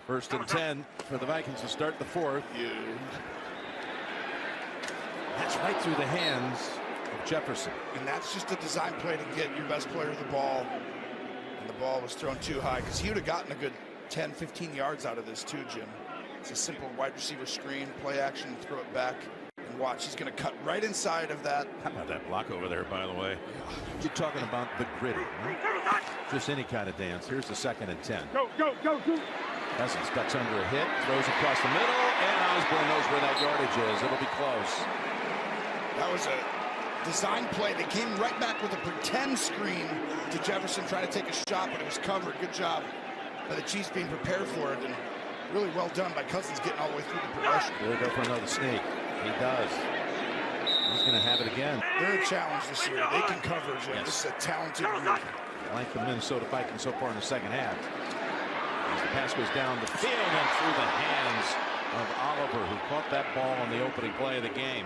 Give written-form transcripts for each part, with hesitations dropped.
First and 10 for the Vikings to start the fourth. That's right through the hands of Jefferson. And that's just a design play to get your best player the ball. And the ball was thrown too high because he would have gotten a good 10, 15 yards out of this too, Jim. It's a simple wide receiver screen, play action, throw it back, and watch. He's going to cut right inside of that. How about that block over there, by the way? You're talking about the gritty, right? Just any kind of dance. Here's the second and 10. Go. Cousins ducks under a hit, throws across the middle, and Osborne knows where that yardage is. It'll be close. That was a design play. They came right back with a pretend screen to Jefferson trying to take a shot, but it was covered. Good job by the Chiefs being prepared for it, and really well done by Cousins getting all the way through the progression. Here they go for another sneak. He does. He's going to have it again. They're a challenge this year. They can cover, Jim. Yes. This is a talented group. Like the Minnesota Vikings so far in the second half. As the pass goes down the field and through the hands of Oliver, who caught that ball on the opening play of the game.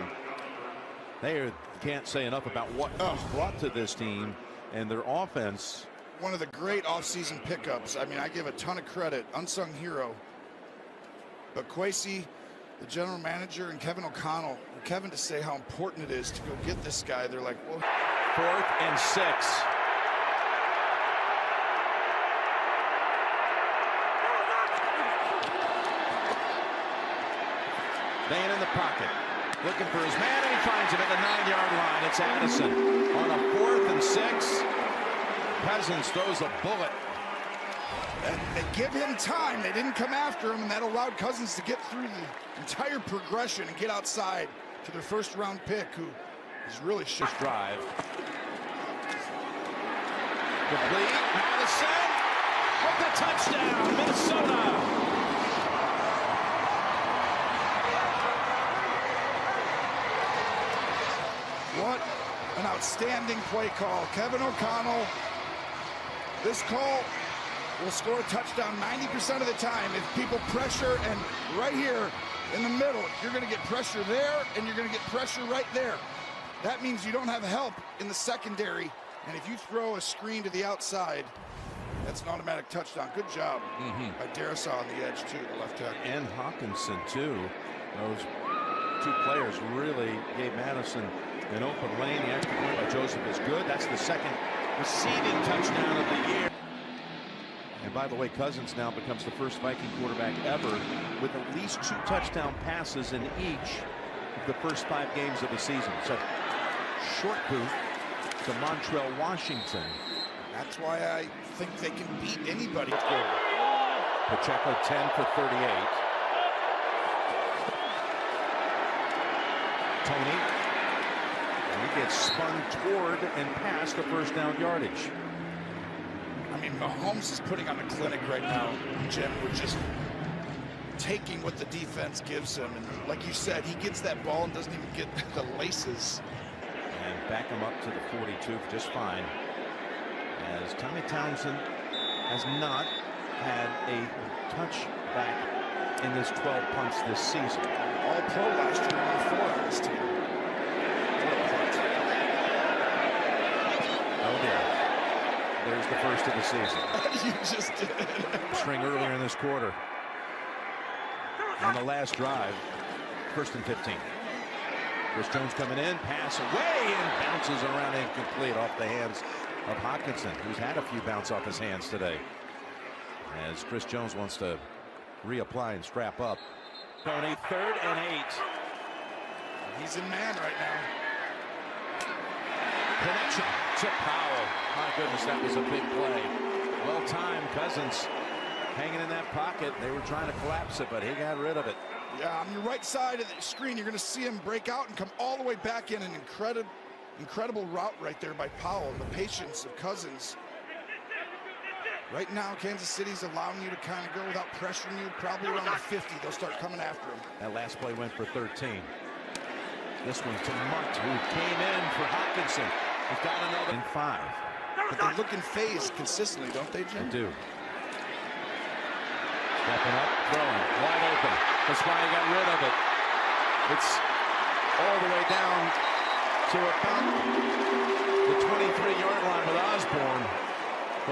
They can't say enough about what was brought to this team and their offense. One of the great offseason pickups. I mean, I give a ton of credit. Unsung hero. But Kwesi, the general manager, and Kevin O'Connell, for Kevin to say how important it is to go get this guy, they're like, well. 4th and 6. Van in the pocket, looking for his man, and he finds him at the 9-yard line. It's Addison on a 4th and 6. Cousins throws a bullet. And they give him time. They didn't come after him, and that allowed Cousins to get through the entire progression and get outside to their first-round pick, who is really this drive. Complete. Addison with the touchdown, Minnesota. What an outstanding play call. Kevin O'Connell, this call will score a touchdown 90% of the time if people pressure, and right here in the middle, you're going to get pressure there, and you're going to get pressure right there. That means you don't have help in the secondary, and if you throw a screen to the outside, that's an automatic touchdown. Good job by Darrisaw on the edge, too, the left tackle. And Hawkinson, too. Those two players really gave Madison an open lane. The extra point by Joseph is good. That's the second receiving touchdown of the year. And by the way, Cousins now becomes the first Viking quarterback ever with at least 2 touchdown passes in each of the first 5 games of the season. So short boot to Montrell Washington. That's why I think they can beat anybody. Pacheco 10 for 38. Tony. He gets spun toward and past the first down yardage. I mean, Mahomes is putting on a clinic right now, Jim. We're just taking what the defense gives him. And like you said, he gets that ball and doesn't even get the laces. And back him up to the 42 just fine. As Tommy Townsend has not had a touchback in his 12 punts this season. All pro last year, only 4 on this team. Oh dear. There's the first of the season. You just did. String earlier in this quarter. On the last drive, 1st and 15. Chris Jones coming in, pass away, and bounces around incomplete off the hands of Hawkinson, who's had a few bounce off his hands today. As Chris Jones wants to reapply and strap up. Tony, 3rd and 8. He's in man right now. Connection to Powell. My goodness, that was a big play. Well timed. Cousins hanging in that pocket. They were trying to collapse it, but he got rid of it. Yeah, on your right side of the screen, you're going to see him break out and come all the way back in. An incredible route right there by Powell, and the patience of Cousins. Right now, Kansas City's allowing you to kind of go without pressuring you. Probably around the 50, they'll start coming after him. That last play went for 13. This one to Munt, who came in for Hawkinson. He's got another in 5. But they look in phase consistently, don't they, Jim? They do. Stepping up, throwing, wide open. That's why he got rid of it. It's all the way down to about the 23-yard line with Osborne.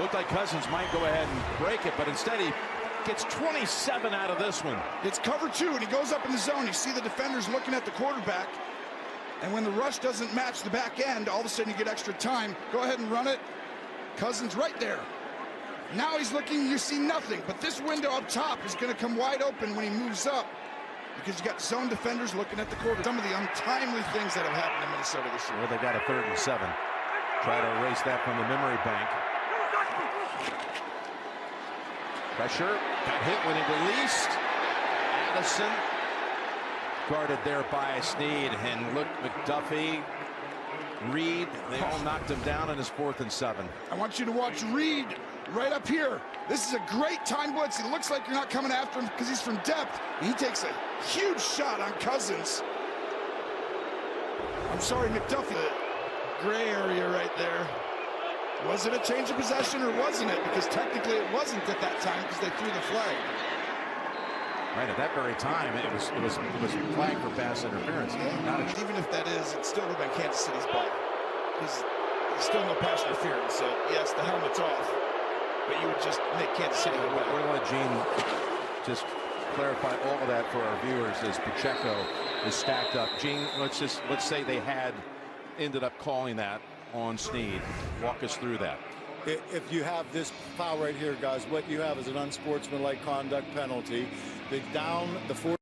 Looked like Cousins might go ahead and break it, but instead he gets 27 out of this one. It's cover 2, and he goes up in the zone. You see the defenders looking at the quarterback. And when the rush doesn't match the back end, all of a sudden you get extra time. Go ahead and run it. Cousins right there. Now he's looking, you see nothing. But this window up top is going to come wide open when he moves up, because you got zone defenders looking at the quarter. Some of the untimely things that have happened in Minnesota this year. Well, they got a 3rd and 7. Try to erase that from the memory bank. Pressure, got hit when he released. Addison guarded there by Snead, and look, McDuffie, Reed, they all knocked him down in his 4th and 7. I want you to watch Reed right up here. This is a great time blitz. It looks like you're not coming after him because he's from depth. He takes a huge shot on Cousins. I'm sorry, McDuffie. The gray area right there. Was it a change of possession or wasn't it? Because technically it wasn't at that time because they threw the flag. Right at that very time, it was flagged for pass interference. Not even if that is, it still would have been Kansas City's ball. Because there's still no pass interference. So yes, the helmet's off, but you would just make Kansas City go back. We're going to let Gene just clarify all of that for our viewers as Pacheco is stacked up. Gene, let's say they had ended up calling that on Snead. Walk us through that. If you have this foul right here, guys, what you have is an unsportsmanlike conduct penalty. They down the 4